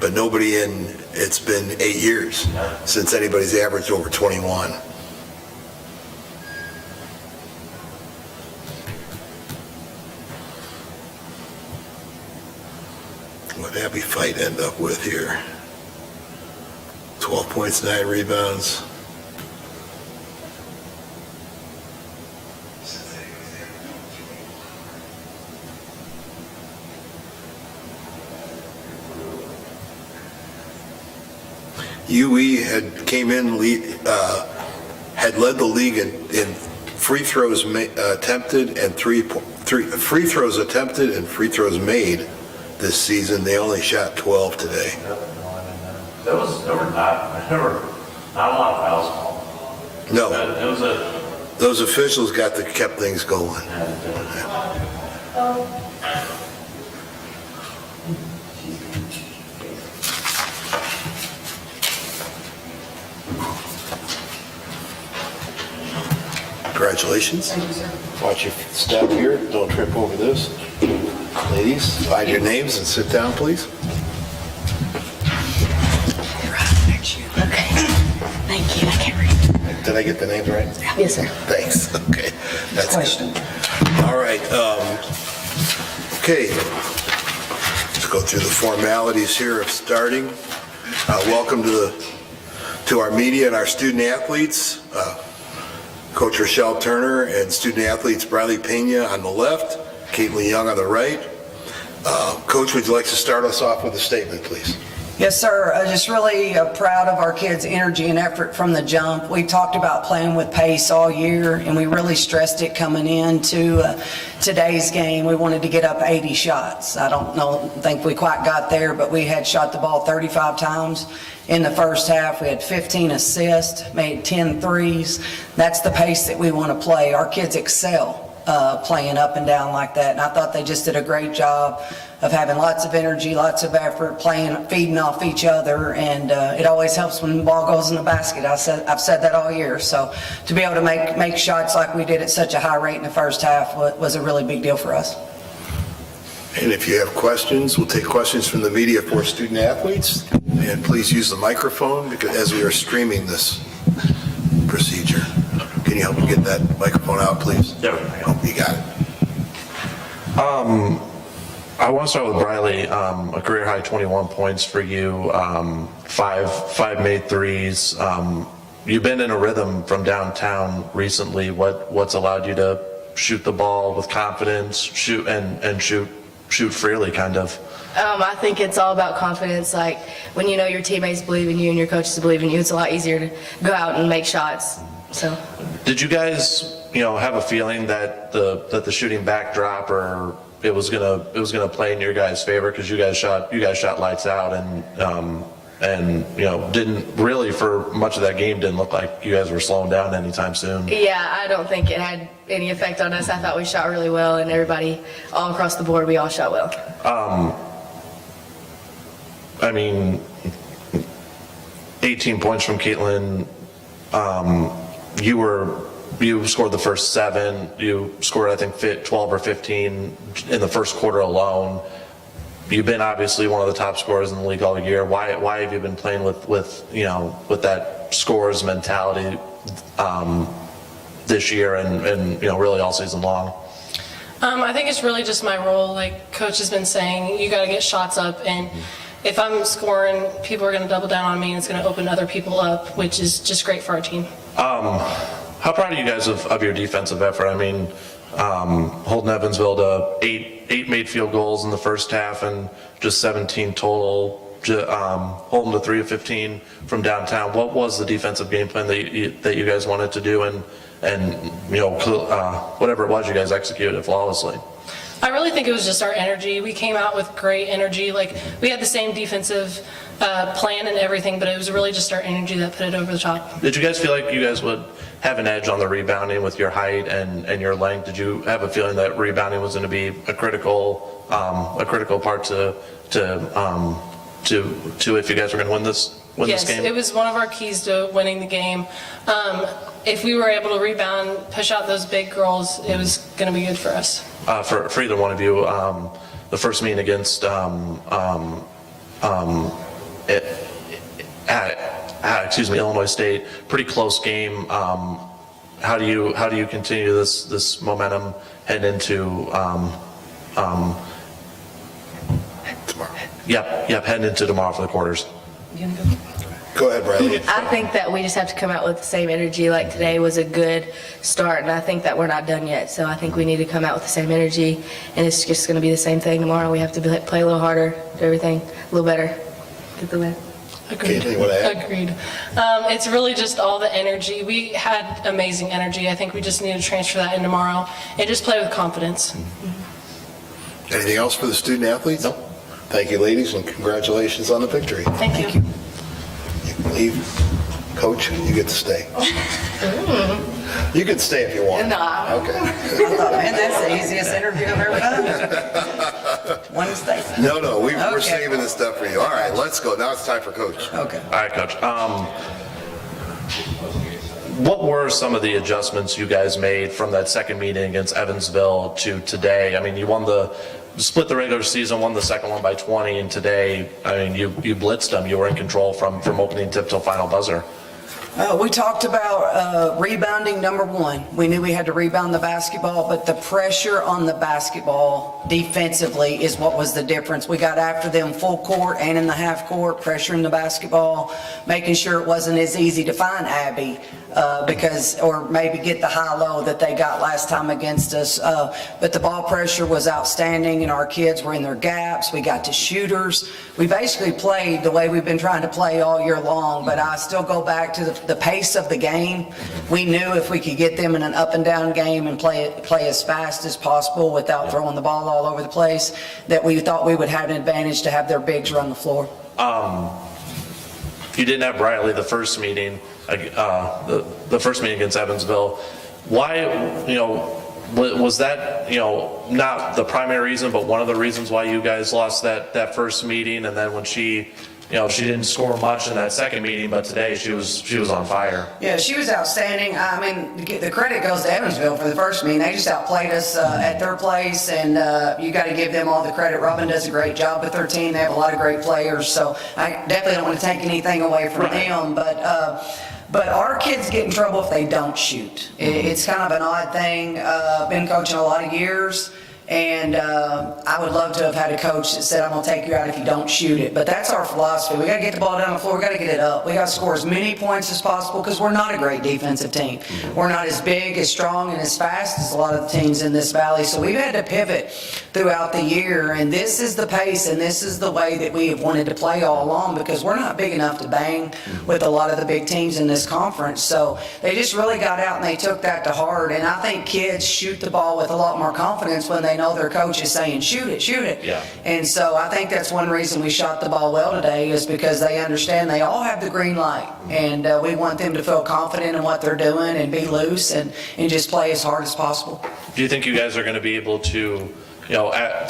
but nobody in, it's been 8 years since anybody's averaged over 21. What did Abby Fight end up with here? 12 points, 9 rebounds. UE had led the league in free throws attempted and free throws attempted and free throws made this season. They only shot 12 today. There were not a lot of fouls called. No, It was those officials kept things going. Congratulations. Thank you, sir. Watch your step here. Don't trip over this. Ladies, find your names and sit down, please. Right next to you. Okay. Thank you. I can't read. Did I get the names right? Yes, sir. Thanks. Okay. That's Question. good. All right. Okay. Let's go through the formalities here of starting. Welcome to our media and our student athletes. Coach Rochelle Turner and student athletes Bradley Pena on the left, Caitlin Young on the right. Coach, would you like to start us off with a statement, please? Yes, sir. Just really proud of our kids' energy and effort from the jump. We talked about playing with pace all year, and we really stressed it coming into today's game. We wanted to get up 80 shots. I don't think we quite got there, but we had shot the ball 35 times in the first half. We had 15 assists, made 10 threes. That's the pace that we want to play. Our kids excel playing up and down like that, and I thought they just did a great job of having lots of energy, lots of effort, feeding off each other, and it always helps when the ball goes in the basket. I've said that all year, so to be able to make shots like we did at such a high rate in the first half was a really big deal for us. And if you have questions, we'll take questions from the media for student athletes, and please use the microphone because as we are streaming this procedure. Can you help me get that microphone out, please? Yeah. Oh, you got it. I want to start with Briley. A career high 21 points for you, five made threes. You've been in a rhythm from downtown recently. What's allowed you to shoot the ball with confidence, shoot freely, kind of? I think it's all about confidence. Like when you know your teammates believe in you and your coaches believe in you, it's a lot easier to go out and make shots. So, did you guys, have a feeling that the shooting backdrop or it was gonna play in your guys' favor because you guys shot lights out and didn't really for much of that game didn't look like you guys were slowing down anytime soon? yeah, I don't think it had any effect on us. I thought we shot really well, and everybody all across the board, we all shot well. 18 points from Caitlin. You scored the first 7. You scored, I think, 12 or 15 in the first quarter alone. You've been obviously one of the top scorers in the league all year. Why have you been playing with that scorer's mentality this year and really all season long? I think it's really just my role. Like Coach has been saying, you got to get shots up, and if I'm scoring, people are going to double down on me, and it's going to open other people up, which is just great for our team. How proud are you guys of your defensive effort? Holding Evansville to eight made field goals in the first half and just 17 total. Holding to 3 of 15 from downtown. What was the defensive game plan that you guys wanted to do, and whatever it was, you guys executed it flawlessly? I really think it was just our energy. We came out with great energy. Like we had the same defensive plan and everything, but it was really just our energy that put it over the top. Did you guys feel like you guys would have an edge on the rebounding with your height and your length? Did you have a feeling that rebounding was going to be a critical part to if you guys were going to win this game? Yes, it was one of our keys to winning the game. If we were able to rebound, push out those big girls, it was going to be good for us. For either one of you, the first meeting against Illinois State, pretty close game. How do you continue this momentum heading into Tomorrow. heading into tomorrow for the quarters? Go ahead, Bradley. I think that we just have to come out with the same energy. Like today was a good start, and I think that we're not done yet. So I think we need to come out with the same energy, and it's just going to be the same thing tomorrow. We have to play a little harder, do everything a little better, get the win. Agreed. Caitlin, you wanna add? Agreed. It's really just all the energy. We had amazing energy. I think we just need to transfer that in tomorrow and just play with confidence. Anything else for the student athletes? No. Thank you, ladies, and congratulations on the victory. Thank you. You can leave. Coach, you get to stay. You can stay if you want. No. Okay. I thought, man, that's the easiest interview I've ever done. Wednesday. No, we're Okay. saving this stuff for you. All right, let's go. Now it's time for Coach. Okay. All right, Coach. What were some of the adjustments you guys made from that second meeting against Evansville to today? I mean, you split the regular season, won the second one by 20, and today, I mean, you blitzed them. You were in control from opening tip till final buzzer. We talked about rebounding, number one. We knew we had to rebound the basketball, but the pressure on the basketball defensively is what was the difference. We got after them full court and in the half court, pressuring the basketball, making sure it wasn't as easy to find Abby or maybe get the high-low that they got last time against us. But the ball pressure was outstanding, and our kids were in their gaps. We got to shooters. We basically played the way we've been trying to play all year long, but I still go back to the pace of the game. We knew if we could get them in an up-and-down game and play as fast as possible without throwing the ball all over the place, that we thought we would have an advantage to have their bigs run the floor. You didn't have Briley the first meeting, the first meeting against Evansville. Why, was that, not the primary reason, but one of the reasons why you guys lost that first meeting? And then when she didn't score much in that second meeting, but today she was on fire. Yeah, she was outstanding. I mean, the credit goes to Evansville for the first meeting. They just outplayed us at their place, and you got to give them all the credit. Robin does a great job with their team. They have a lot of great players, so I definitely don't want to take anything away from them. But our kids get in trouble if they don't shoot. It's kind of an odd thing. Been coaching a lot of years. And I would love to have had a coach that said, I'm going to take you out if you don't shoot it. But that's our philosophy. We got to get the ball down the floor. We got to get it up. We got to score as many points as possible because we're not a great defensive team. We're not as big, as strong, and as fast as a lot of the teams in this valley. So we've had to pivot throughout the year. And this is the pace and this is the way that we have wanted to play all along because we're not big enough to bang with a lot of the big teams in this conference. So they just really got out and they took that to heart. And I think kids shoot the ball with a lot more confidence when they know their coach is saying, shoot it, shoot it. Yeah. And so I think that's one reason we shot the ball well today is because they understand they all have the green light. And we want them to feel confident in what they're doing and be loose and just play as hard as possible. Do you think you guys are going to be able to,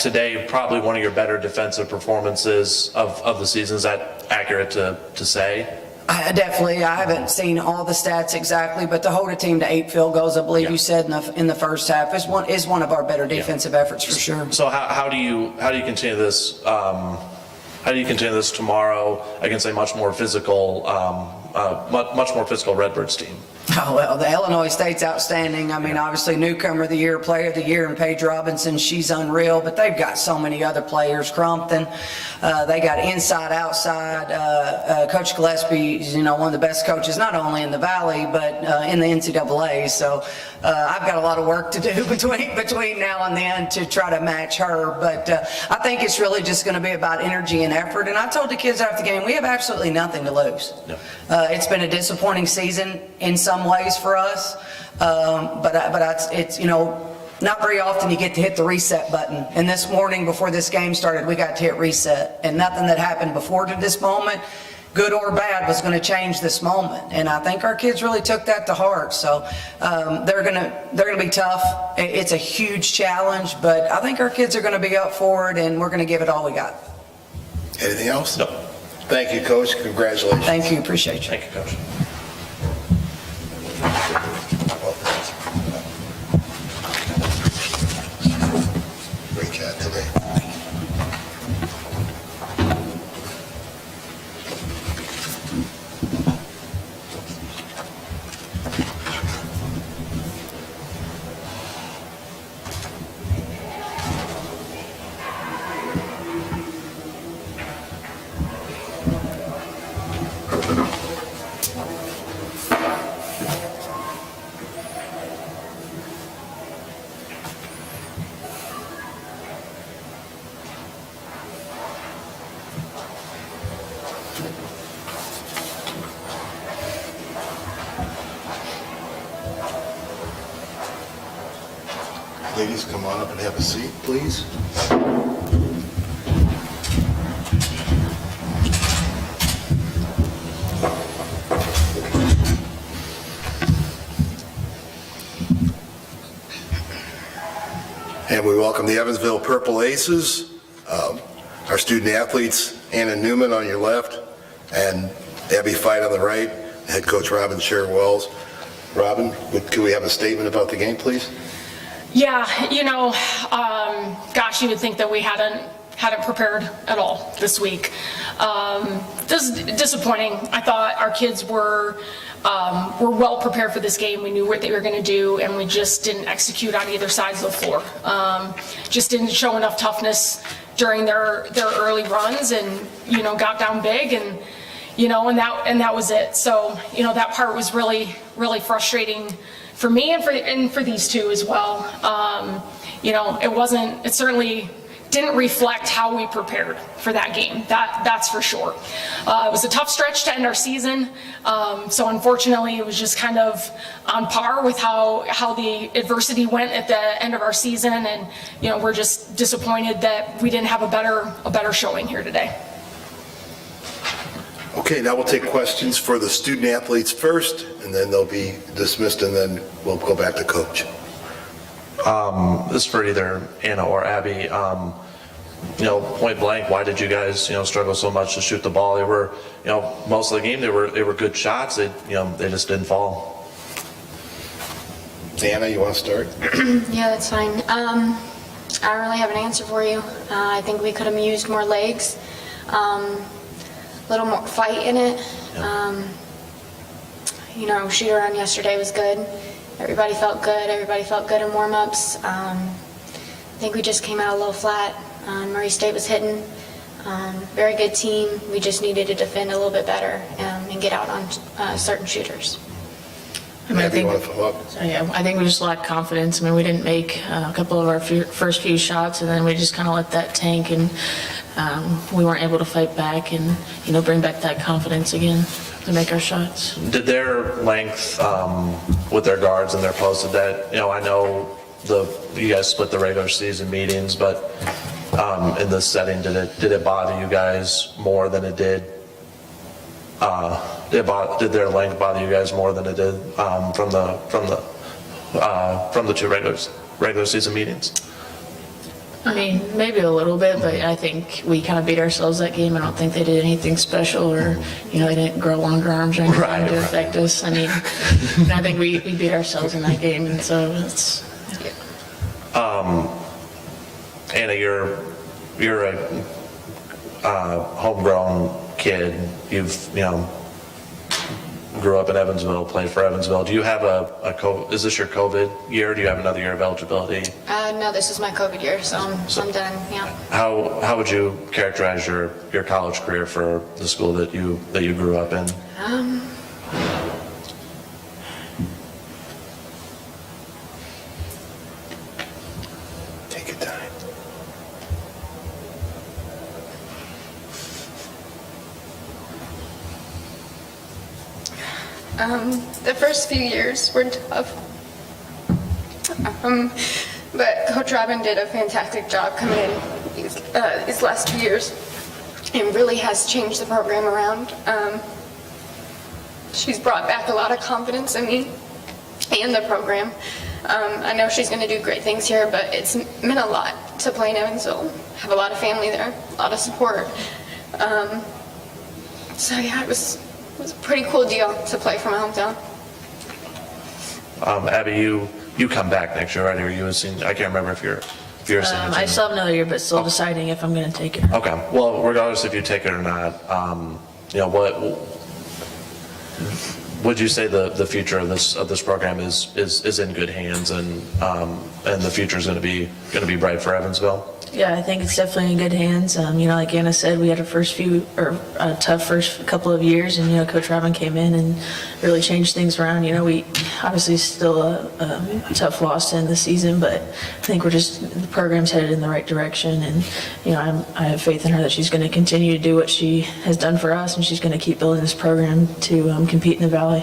today, probably one of your better defensive performances of the season? Is that accurate to say? Definitely. I haven't seen all the stats exactly, but to hold a team to 8 field goals, I believe you said in the first half, is one of our better defensive efforts for sure. So how do you continue this? How do you continue this tomorrow against a much more physical Redbirds team? Oh, well, the Illinois State's outstanding. I mean, obviously, newcomer of the year, player of the year, and Paige Robinson, she's unreal, but they've got so many other players. Crumpton, they got inside, outside. Coach Gillespie's, one of the best coaches, not only in the Valley, but in the NCAA. So I've got a lot of work to do between now and then to try to match her. But I think it's really just going to be about energy and effort. And I told the kids after the game, we have absolutely nothing to lose. No. It's been a disappointing season in some ways for us, but it's not very often you get to hit the reset button. And this morning before this game started, we got to hit reset, and nothing that happened before to this moment, good or bad, was going to change this moment. And I think our kids really took that to heart. So they're gonna be tough. It's a huge challenge, but I think our kids are going to be up for it, and we're going to give it all we got. Anything else? No. Thank you, Coach. Congratulations. Thank you. Appreciate you. Thank you, Coach. Great job today. Ladies, come on up and have a seat, please. And we welcome the Evansville Purple Aces, our student athletes, Anna Newman on your left, and Abby Fight on the right, head coach Robin Sherr-Wells. Robin, could we have a statement about the game, please? Yeah, gosh, you would think that we hadn't prepared at all this week. This is disappointing. I thought our kids were well prepared for this game. We knew what they were going to do, and we just didn't execute on either sides of the floor. Just didn't show enough toughness during their early runs, and got down big, and that was it. So that part was really frustrating for me and for these two as well. It certainly didn't reflect how we prepared for that game. That's for sure. It was a tough stretch to end our season. So unfortunately, it was just kind of on par with how the adversity went at the end of our season. And, we're just disappointed that we didn't have a better showing here today. Okay, now we'll take questions for the student athletes first, and then they'll be dismissed, and then we'll go back to coach. This is for either Anna or Abby. Point blank, why did you guys, struggle so much to shoot the ball? They were, most of the game they were good shots. They just didn't fall. Anna, you want to start? Yeah, that's fine. I don't really have an answer for you. I think we could have used more legs, a little more fight in it. Shoot around yesterday was good. Everybody felt good. Everybody felt good in warm-ups. I think we just came out a little flat. Murray State was hitting. Very good team. We just needed to defend a little bit better and get out on certain shooters. Abby, you want to follow up? I think we just lacked confidence. We didn't make a couple of our first few shots, and then we just kind of let that tank, and we weren't able to fight back and bring back that confidence again to make our shots. Did their length with their guards and their posts, did that, I know you guys split the regular season meetings, but in this setting, did it bother you guys more than it did? Did their length bother you guys more than it did from the two regular season meetings? Maybe a little bit, but I think we kind of beat ourselves that game. I don't think they did anything special, or they didn't grow longer arms or anything to affect us. I think we beat ourselves in that game, and so it's. Anna, you're a homegrown kid. You've grew up in Evansville, played for Evansville. Do you have is this your COVID year? Or do you have another year of eligibility? No, this is my COVID year, so I'm done. Yeah. How would you characterize your college career for the school that you grew up in? Take your time. The first few years were tough, but Coach Robin did a fantastic job coming in these last 2 years and really has changed the program around. She's brought back a lot of confidence in me and the program. I know she's going to do great things here, but it's meant a lot to play in Evansville. Have a lot of family there, a lot of support. So yeah, it was a pretty cool deal to play for my hometown. Abby, you come back next year, right? Or you a senior? I can't remember if you're a senior. I still have another year, but still deciding if I'm going to take it. Okay. Well, regardless if you take it or not, would you say the future of this program is in good hands, and the future is going to be bright for Evansville? Yeah, I think it's definitely in good hands. Like Anna said, we had a tough first couple of years, and, Coach Robin came in and really changed things around. We obviously still a tough loss to end the season, but I think the program's headed in the right direction, and, I have faith in her that she's going to continue to do what she has done for us, and she's going to keep building this program to compete in the Valley.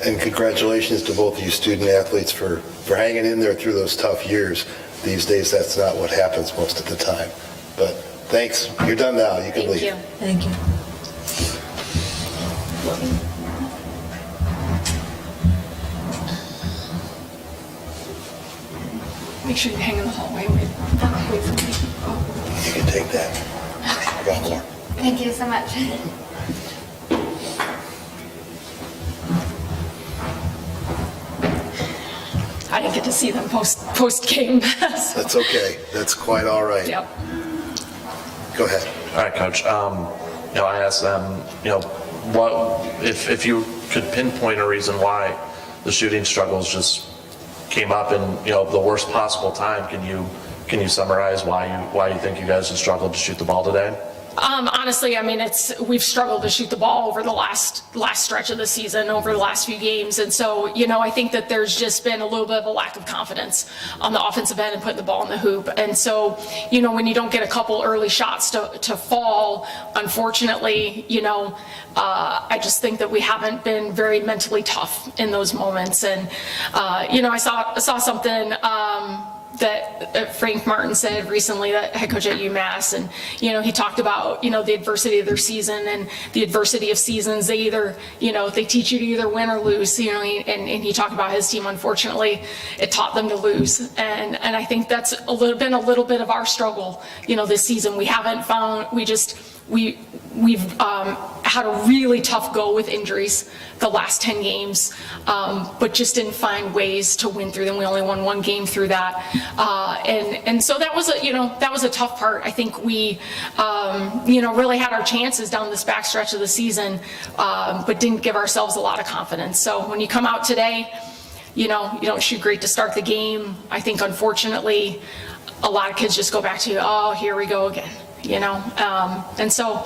And congratulations to both of you student athletes for hanging in there through those tough years. These days, that's not what happens most of the time. But thanks. You're done now. You can leave. Thank you. Make sure you hang in the hallway. Wait for me. You can take that. I got more. Thank you so much. I didn't get to see them post game. That's okay. That's quite all right. Yep. Go ahead. All right, Coach. I asked them, what if you could pinpoint a reason why the shooting struggles just came up in the worst possible time. Can you summarize why you think you guys have struggled to shoot the ball today? Honestly, we've struggled to shoot the ball over the last stretch of the season, over the last few games. And so, I think that there's just been a little bit of a lack of confidence on the offensive end and putting the ball in the hoop. And so, when you don't get a couple early shots to fall, unfortunately, I just think that we haven't been very mentally tough in those moments. And, I saw something, that Frank Martin said recently, that head coach at UMass, and he talked about the adversity of their season and the adversity of seasons. They either they teach you to either win or lose. And he talked about his team. Unfortunately, it taught them to lose, and I think that's been a little bit of our struggle. This season we haven't found we've had a really tough go with injuries the last 10 games, but just didn't find ways to win through them. We only won one game through that, and so that was a tough part. I think we really had our chances down this back stretch of the season, but didn't give ourselves a lot of confidence. So when you come out today, you don't shoot great to start the game. I think unfortunately a lot of kids just go back to, oh, here we go again. And so,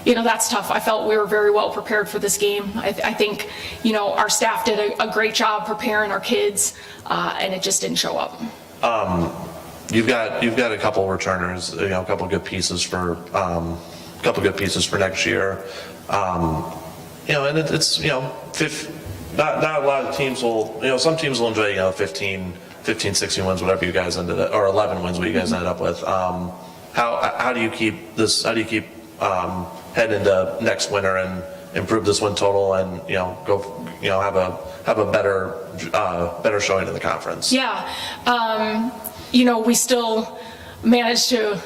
that's tough. I felt we were very well prepared for this game. I think, our staff did a great job preparing our kids, and it just didn't show up. You've got a couple returners, a couple good pieces for next year. And it's not a lot of teams will, some teams will enjoy 15, 16 wins, whatever you guys ended up, or 11 wins, what you guys ended up with. How do you keep this? How do you keep heading into next winter and improve this win total and go have a better showing in the conference? Yeah, we still managed to.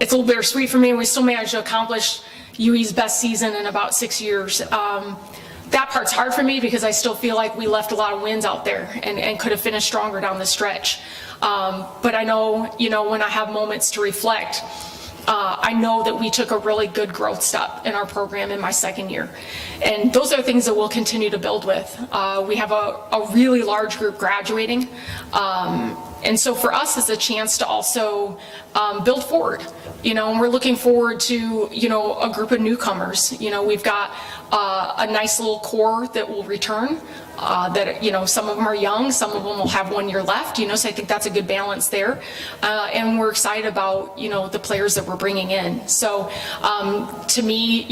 It's a little bittersweet for me. We still managed to accomplish UE's best season in about 6 years. That part's hard for me because I still feel like we left a lot of wins out there and could have finished stronger down the stretch. But I know, when I have moments to reflect, I know that we took a really good growth step in our program in my second year. And those are things that we'll continue to build with. We have a really large group graduating. And so for us, it's a chance to also build forward, and we're looking forward to, a group of newcomers. We've got a nice little core that will return, that, some of them are young, some of them will have 1 year left, so I think that's a good balance there. And we're excited about, the players that we're bringing in. So to me,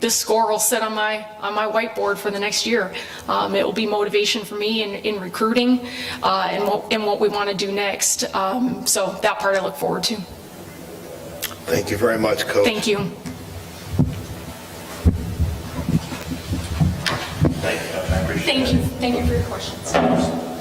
this score will sit on my whiteboard for the next year. It will be motivation for me in recruiting and what we want to do next. So that part I look forward to. Thank you very much, Coach. Thank you. Thank you. I appreciate it. Thank you for your questions.